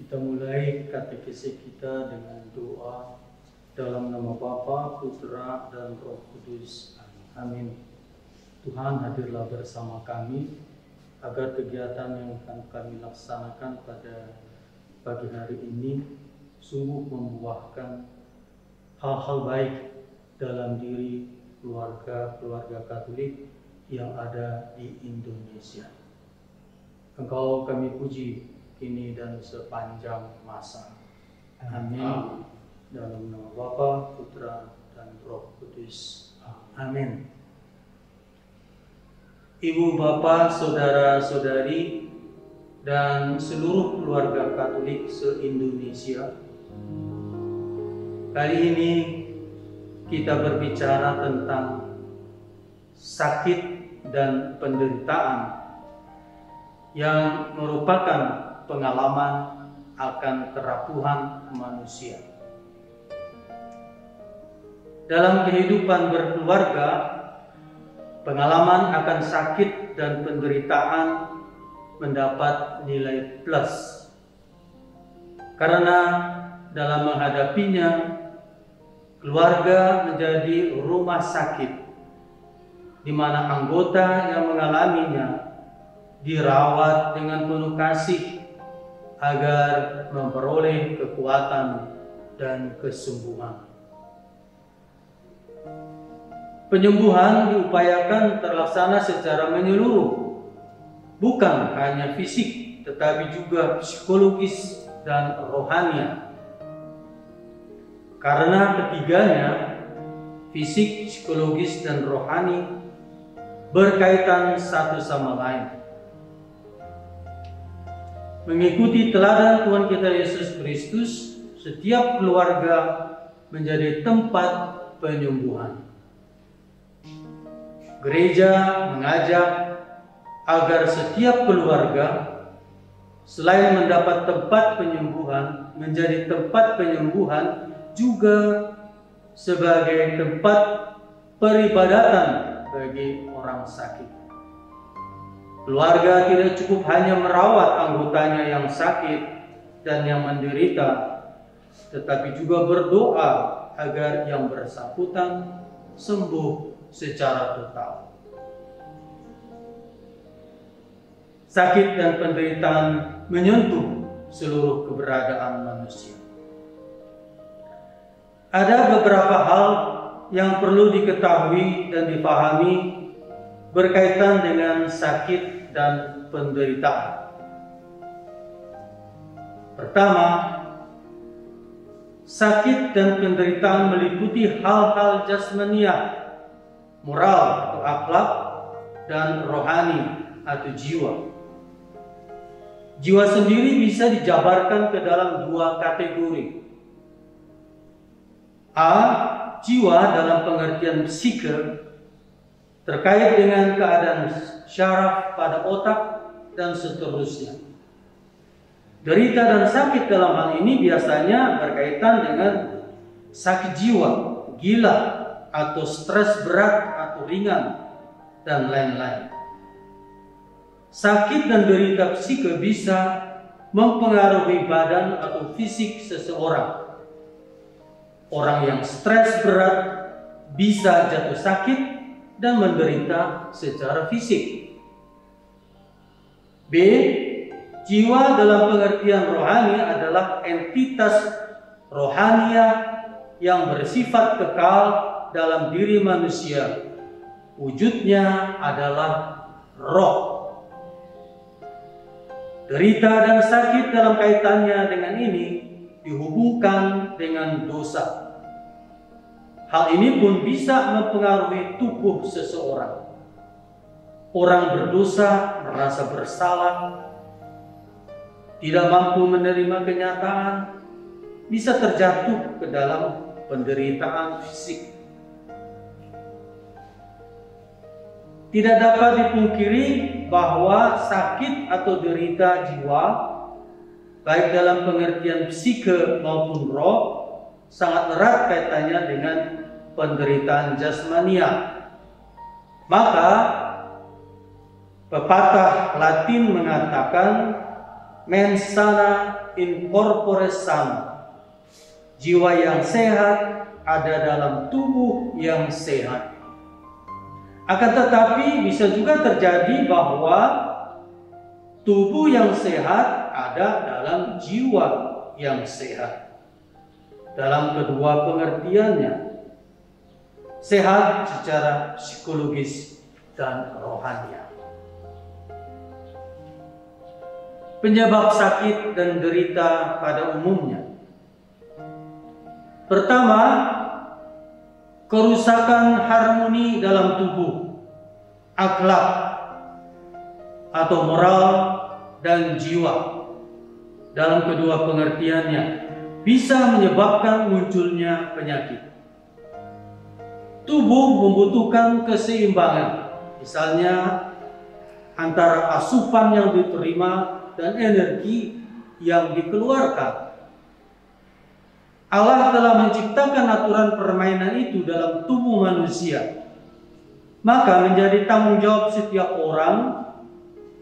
Kita mulai katekesi kita dengan doa dalam nama Bapa, Putra, dan Roh Kudus. Amin. Tuhan, hadirlah bersama kami agar kegiatan yang akan kami laksanakan pada pagi hari ini sungguh membuahkan hal-hal baik dalam diri keluarga Katolik yang ada di Indonesia. Engkau kami puji kini dan sepanjang masa. Amin. Dalam nama Bapa, Putra, dan Roh Kudus. Amin. Ibu, bapak, saudara-saudari, dan seluruh keluarga Katolik se-Indonesia, kali ini kita berbicara tentang sakit dan penderitaan yang merupakan pengalaman akan kerapuhan manusia. Dalam kehidupan berkeluarga, pengalaman akan sakit dan penderitaan mendapat nilai plus. Karena dalam menghadapinya, keluarga menjadi rumah sakit, di mana anggota yang mengalaminya dirawat dengan penuh kasih agar memperoleh kekuatan dan kesembuhan. Penyembuhan diupayakan terlaksana secara menyeluruh, bukan hanya fisik, tetapi juga psikologis dan rohani. Karena ketiganya, fisik, psikologis, dan rohani, berkaitan satu sama lain. Mengikuti teladan Tuhan kita Yesus Kristus, setiap keluarga menjadi tempat penyembuhan. Gereja mengajak agar setiap keluarga selain mendapat tempat penyembuhan, menjadi tempat penyembuhan juga sebagai tempat peribadatan bagi orang sakit. Keluarga tidak cukup hanya merawat anggotanya yang sakit dan yang menderita, tetapi juga berdoa agar yang bersangkutan sembuh secara total. Sakit dan penderitaan menyentuh seluruh keberadaan manusia. Ada beberapa hal yang perlu diketahui dan dipahami berkaitan dengan sakit dan penderitaan. Pertama, sakit dan penderitaan meliputi hal-hal jasmaniah, moral atau akhlak, dan rohani atau jiwa. Jiwa sendiri bisa dijabarkan ke dalam dua kategori. A. Jiwa dalam pengertian psike, terkait dengan keadaan syaraf pada otak dan seterusnya. Derita dan sakit dalam hal ini biasanya berkaitan dengan sakit jiwa, gila, atau stres berat atau ringan, dan lain-lain. Sakit dan derita psike bisa mempengaruhi badan atau fisik seseorang. Orang yang stres berat bisa jatuh sakit dan menderita secara fisik. B. Jiwa dalam pengertian rohani adalah entitas rohania yang bersifat kekal dalam diri manusia. Wujudnya adalah roh. Derita dan sakit dalam kaitannya dengan ini dihubungkan dengan dosa. Hal ini pun bisa mempengaruhi tubuh seseorang. Orang berdosa merasa bersalah, tidak mampu menerima kenyataan, bisa terjatuh ke dalam penderitaan fisik. Tidak dapat dipungkiri bahwa sakit atau derita jiwa, baik dalam pengertian psike maupun roh, sangat erat kaitannya dengan penderitaan jasmania. Maka pepatah Latin mengatakan mens sana in corpore sano. Jiwa yang sehat ada dalam tubuh yang sehat. Akan tetapi bisa juga terjadi bahwa tubuh yang sehat ada dalam jiwa yang sehat. Dalam kedua pengertiannya, sehat secara psikologis dan rohania. Penyebab sakit dan derita pada umumnya. Pertama, kerusakan harmoni dalam tubuh, akhlak atau moral dan jiwa. Dalam kedua pengertiannya, bisa menyebabkan munculnya penyakit. Tubuh membutuhkan keseimbangan, misalnya antara asupan yang diterima dan energi yang dikeluarkan. Allah telah menciptakan aturan permainan itu dalam tubuh manusia. Maka menjadi tanggung jawab setiap orang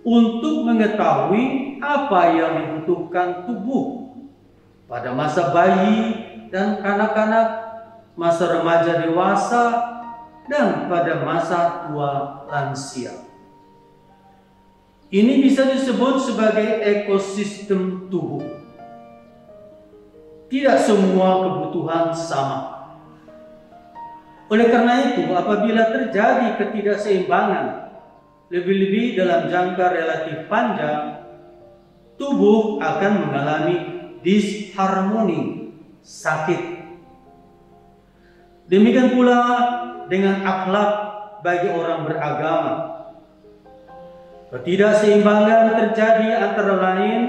untuk mengetahui apa yang dibutuhkan tubuh pada masa bayi dan kanak-kanak, masa remaja dewasa, dan pada masa tua lansia. Ini bisa disebut sebagai ekosistem tubuh. Tidak semua kebutuhan sama. Oleh karena itu, apabila terjadi ketidakseimbangan, lebih-lebih dalam jangka relatif panjang, tubuh akan mengalami disharmoni, sakit. Demikian pula dengan akhlak bagi orang beragama. Ketidakseimbangan terjadi antara lain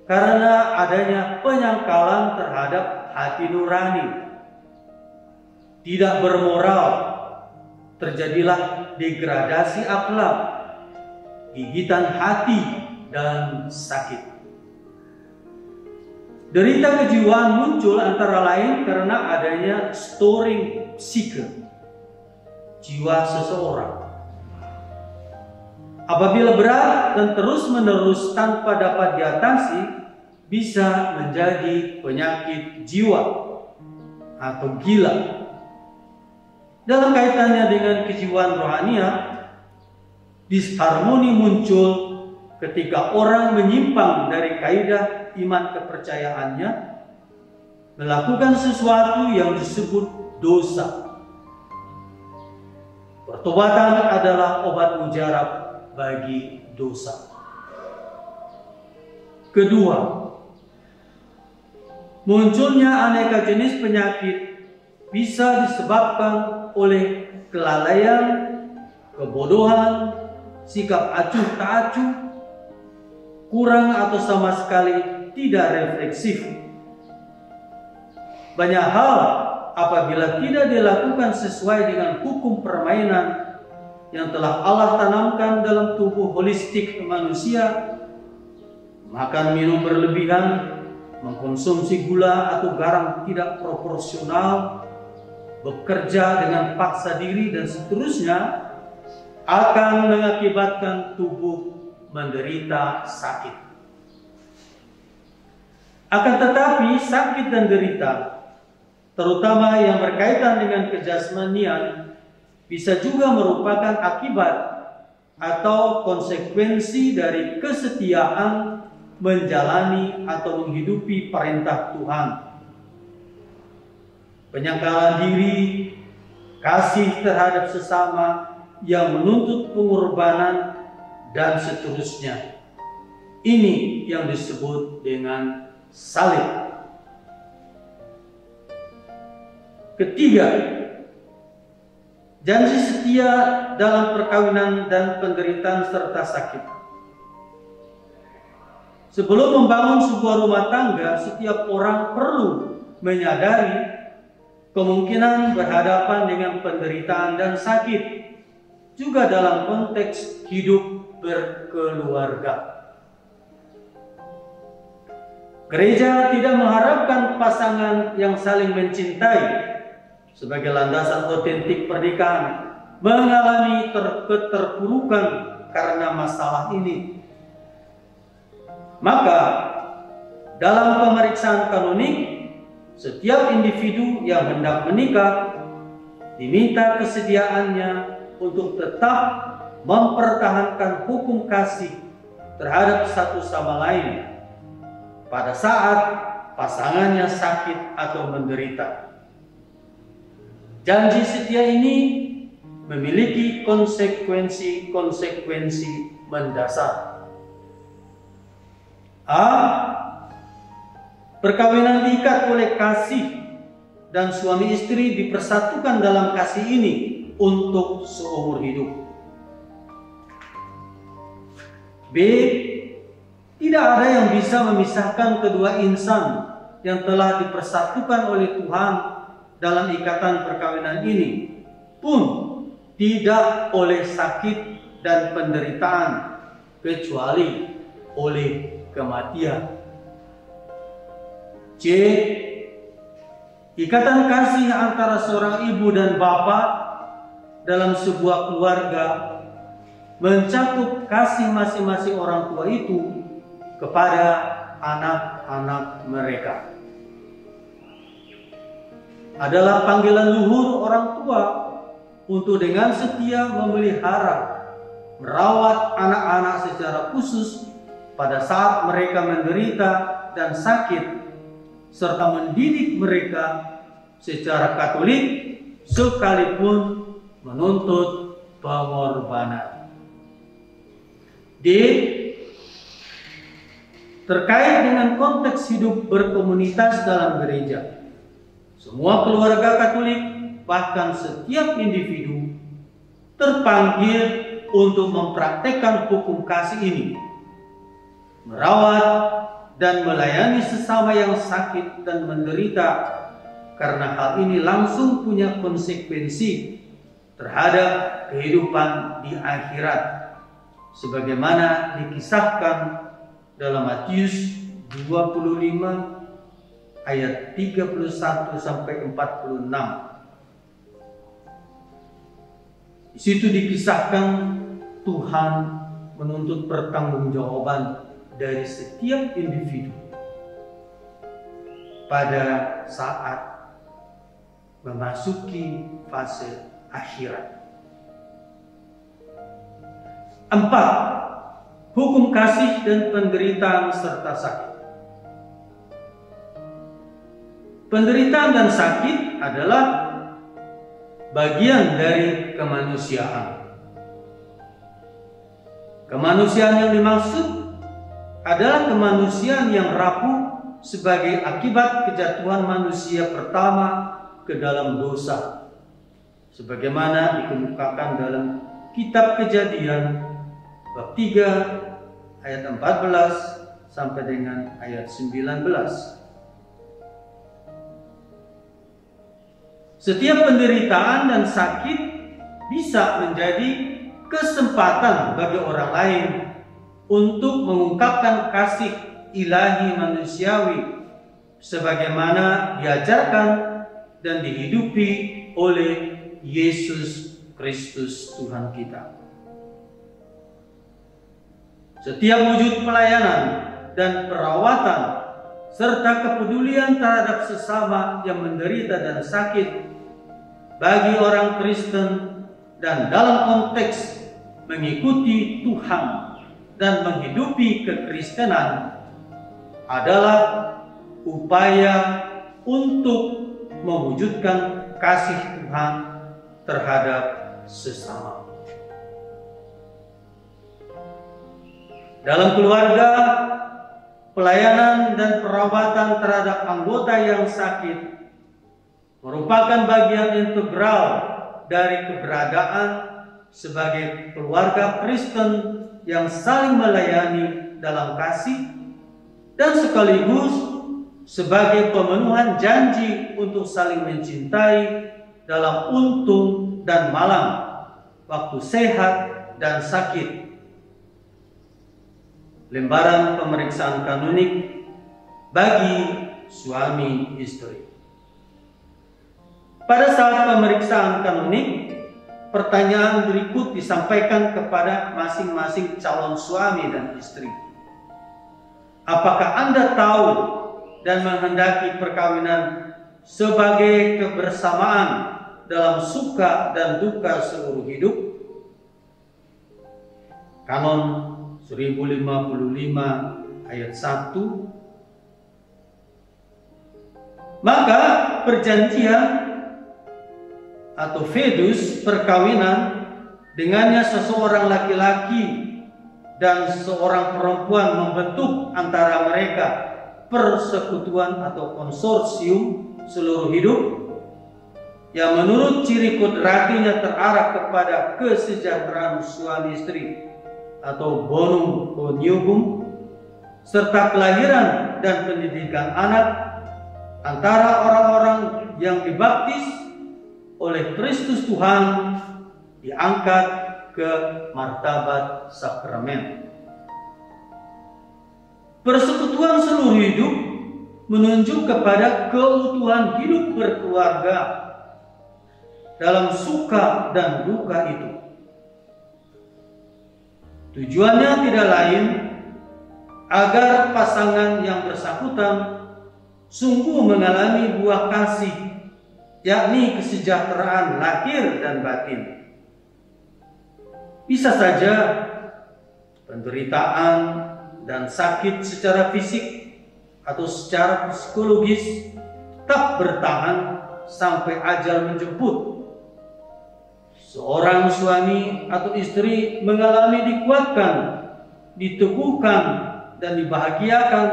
karena adanya penyangkalan terhadap hati nurani. Tidak bermoral, terjadilah degradasi akhlak, gigitan hati, dan sakit. Derita kejiwaan muncul antara lain karena adanya storing psike, jiwa seseorang. Apabila berat dan terus-menerus tanpa dapat diatasi, bisa menjadi penyakit jiwa atau gila. Dalam kaitannya dengan kejiwaan rohania, disharmoni muncul ketika orang menyimpang dari kaidah iman kepercayaannya, melakukan sesuatu yang disebut dosa. Pertobatan adalah obat mujarab bagi dosa. Kedua, munculnya aneka jenis penyakit bisa disebabkan oleh kelalaian, kebodohan, sikap acuh tak acuh, kurang atau sama sekali tidak refleksif. Banyak hal apabila tidak dilakukan sesuai dengan hukum permainan yang telah Allah tanamkan dalam tubuh holistik manusia, makan minum berlebihan, mengkonsumsi gula atau garam tidak proporsional, bekerja dengan paksa diri dan seterusnya, akan mengakibatkan tubuh menderita sakit. Akan tetapi sakit dan derita, terutama yang berkaitan dengan kejasmanian, bisa juga merupakan akibat atau konsekuensi dari kesetiaan menjalani atau menghidupi perintah Tuhan. Penyangkalan diri, kasih terhadap sesama yang menuntut pengorbanan, dan seterusnya. Ini yang disebut dengan salib. Ketiga, janji setia dalam perkawinan dan penderitaan serta sakit. Sebelum membangun sebuah rumah tangga, setiap orang perlu menyadari kemungkinan berhadapan dengan penderitaan dan sakit, juga dalam konteks hidup berkeluarga. Gereja tidak mengharapkan pasangan yang saling mencintai sebagai landasan otentik pernikahan mengalami keterpurukan karena masalah ini. Maka, dalam pemeriksaan kanonik, setiap individu yang hendak menikah diminta kesediaannya untuk tetap mempertahankan hukum kasih terhadap satu sama lain pada saat pasangannya sakit atau menderita. Janji setia ini memiliki konsekuensi-konsekuensi mendasar. A. Perkawinan diikat oleh kasih dan suami istri dipersatukan dalam kasih ini untuk seumur hidup. B. Tidak ada yang bisa memisahkan kedua insan yang telah dipersatukan oleh Tuhan dalam ikatan perkawinan ini, pun tidak oleh sakit dan penderitaan, kecuali oleh kematian. C. Ikatan kasih antara seorang ibu dan bapak dalam sebuah keluarga mencakup kasih masing-masing orang tua itu kepada anak-anak mereka. Adalah panggilan luhur orang tua untuk dengan setia memelihara, merawat anak-anak secara khusus pada saat mereka menderita dan sakit, serta mendidik mereka secara Katolik sekalipun menuntut pengorbanan. D. Terkait dengan konteks hidup berkomunitas dalam gereja, semua keluarga Katolik, bahkan setiap individu, terpanggil untuk mempraktekkan hukum kasih ini, merawat dan melayani sesama yang sakit dan menderita, karena hal ini langsung punya konsekuensi terhadap kehidupan di akhirat, sebagaimana dikisahkan dalam Matius 25 ayat 31 sampai 46. Di situ dikisahkan Tuhan menuntut pertanggungjawaban dari setiap individu pada saat memasuki fase akhirat. 4. Hukum kasih dan penderitaan serta sakit. Penderitaan dan sakit adalah bagian dari kemanusiaan. Kemanusiaan yang dimaksud adalah kemanusiaan yang rapuh sebagai akibat kejatuhan manusia pertama ke dalam dosa, sebagaimana dikemukakan dalam Kitab Kejadian bab 3 ayat 14 sampai dengan ayat 19. Setiap penderitaan dan sakit bisa menjadi kesempatan bagi orang lain untuk mengungkapkan kasih ilahi manusiawi sebagaimana diajarkan dan dihidupi oleh Yesus Kristus Tuhan kita. Setiap wujud pelayanan dan perawatan serta kepedulian terhadap sesama yang menderita dan sakit bagi orang Kristen dan dalam konteks mengikuti Tuhan dan menghidupi kekristenan adalah upaya untuk mewujudkan kasih Tuhan terhadap sesama. Dalam keluarga, pelayanan dan perawatan terhadap anggota yang sakit merupakan bagian integral dari keberadaan sebagai keluarga Kristen yang saling melayani dalam kasih dan sekaligus sebagai pemenuhan janji untuk saling mencintai dalam untung dan malang, waktu sehat dan sakit. Lembaran pemeriksaan kanonik bagi suami istri. Pada saat pemeriksaan kanonik, pertanyaan berikut disampaikan kepada masing-masing calon suami dan istri. Apakah Anda tahu dan menghendaki perkawinan sebagai kebersamaan dalam suka dan duka seluruh hidup? Kanon 1055 ayat 1. Maka perjanjian atau vedus perkawinan dengannya seseorang laki-laki dan seorang perempuan membentuk antara mereka persekutuan atau konsorsium seluruh hidup yang menurut ciri kodratinya terarah kepada kesejahteraan suami istri atau bonum conjugum serta kelahiran dan pendidikan anak antara orang-orang yang dibaptis oleh Kristus Tuhan diangkat ke martabat sakramen. Persekutuan seluruh hidup menunjuk kepada keutuhan hidup berkeluarga dalam suka dan duka itu. Tujuannya tidak lain agar pasangan yang bersangkutan sungguh mengalami buah kasih, yakni kesejahteraan lahir dan batin. Bisa saja penderitaan dan sakit secara fisik atau secara psikologis tetap bertahan sampai ajal menjemput. Seorang suami atau istri mengalami dikuatkan, diteguhkan, dan dibahagiakan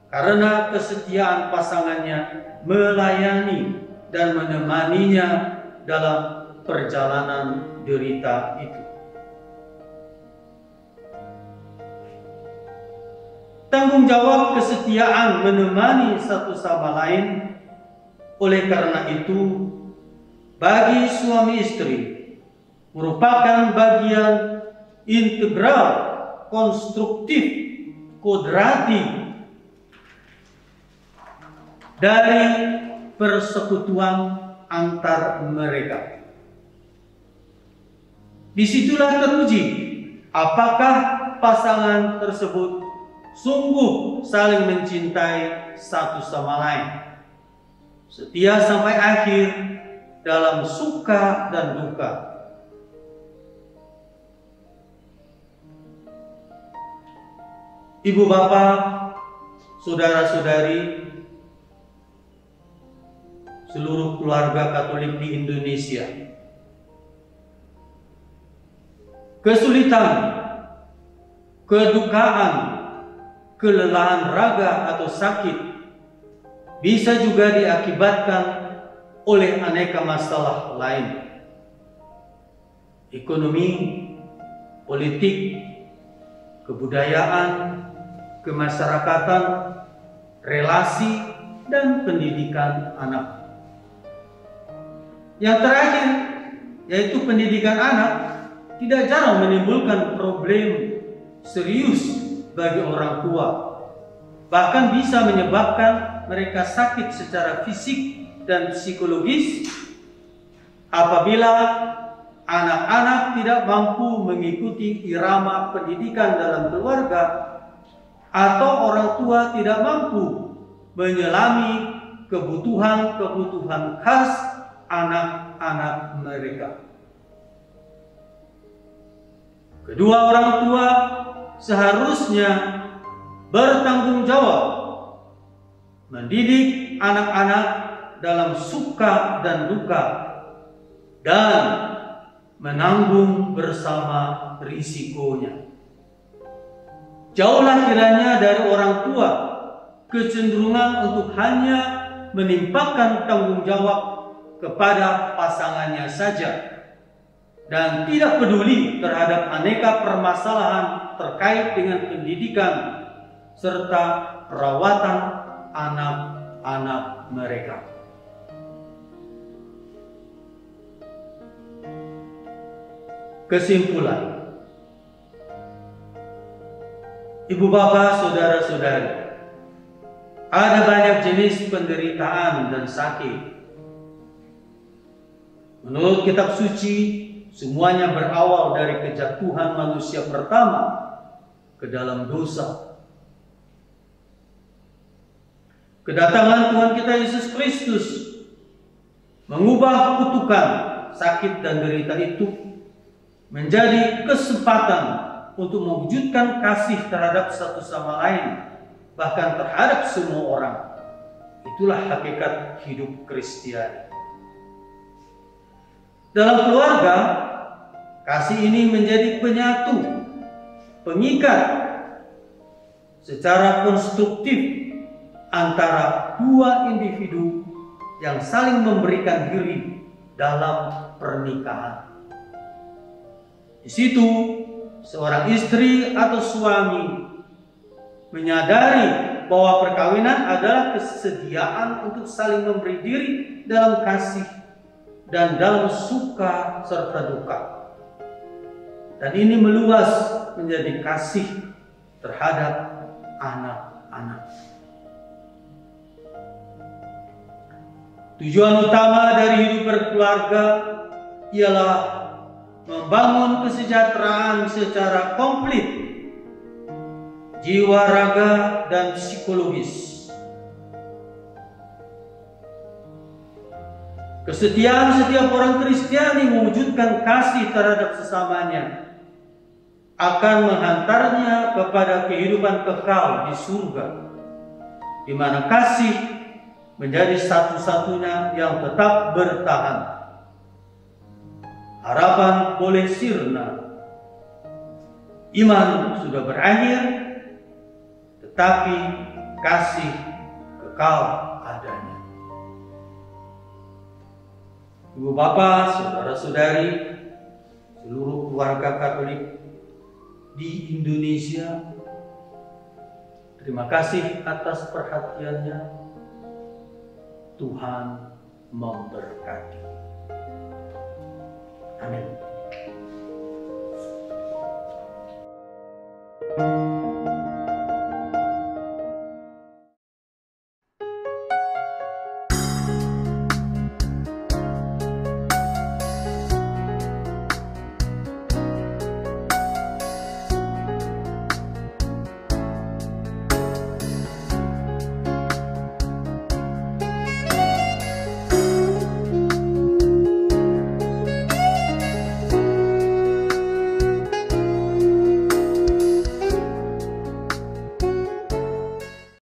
karena kesetiaan pasangannya melayani dan menemaninya dalam perjalanan derita itu. Tanggung jawab kesetiaan menemani satu sama lain. Oleh karena itu, bagi suami istri merupakan bagian integral, konstruktif, kodrati dari persekutuan antar mereka. Disitulah teruji apakah pasangan tersebut sungguh saling mencintai satu sama lain, setia sampai akhir dalam suka dan duka. Ibu bapak, saudara-saudari, seluruh keluarga Katolik di Indonesia, kesulitan, kedukaan, kelelahan raga atau sakit bisa juga diakibatkan oleh aneka masalah lain. Ekonomi, politik, kebudayaan, kemasyarakatan, relasi, dan pendidikan anak. Yang terakhir, yaitu pendidikan anak, tidak jarang menimbulkan problem serius bagi orang tua. Bahkan bisa menyebabkan mereka sakit secara fisik dan psikologis apabila anak-anak tidak mampu mengikuti irama pendidikan dalam keluarga, atau orang tua tidak mampu menyelami kebutuhan-kebutuhan khas anak-anak mereka. Kedua orang tua seharusnya bertanggung jawab mendidik anak-anak dalam suka dan duka dan menanggung bersama risikonya. Jauhlah kiranya dari orang tua kecenderungan untuk hanya menimpakan tanggung jawab kepada pasangannya saja dan tidak peduli terhadap aneka permasalahan terkait dengan pendidikan serta perawatan anak-anak mereka. Kesimpulan, Ibu bapak, saudara-saudari, ada banyak jenis penderitaan dan sakit. Menurut kitab suci, semuanya berawal dari kejatuhan manusia pertama ke dalam dosa. Kedatangan Tuhan kita Yesus Kristus mengubah kutukan, sakit dan derita itu menjadi kesempatan untuk mewujudkan kasih terhadap satu sama lain, bahkan terhadap semua orang. Itulah hakikat hidup Kristiani. Dalam keluarga, kasih ini menjadi penyatu, pengikat secara konstruktif antara dua individu yang saling memberikan diri dalam pernikahan. Di situ, seorang istri atau suami menyadari bahwa perkawinan adalah kesediaan untuk saling memberi diri dalam kasih dan dalam suka serta duka. Dan ini meluas menjadi kasih terhadap anak-anak. Tujuan utama dari hidup berkeluarga ialah membangun kesejahteraan secara komplit, jiwa, raga, dan psikologis. Kesetiaan setiap orang Kristiani mewujudkan kasih terhadap sesamanya akan menghantarnya kepada kehidupan kekal di surga, di mana kasih menjadi satu-satunya yang tetap bertahan. Harapan boleh sirna, iman sudah berakhir, tetapi kasih kekal adanya. Ibu bapak, saudara-saudari, seluruh keluarga Katolik di Indonesia, terima kasih atas perhatiannya. Tuhan memberkati.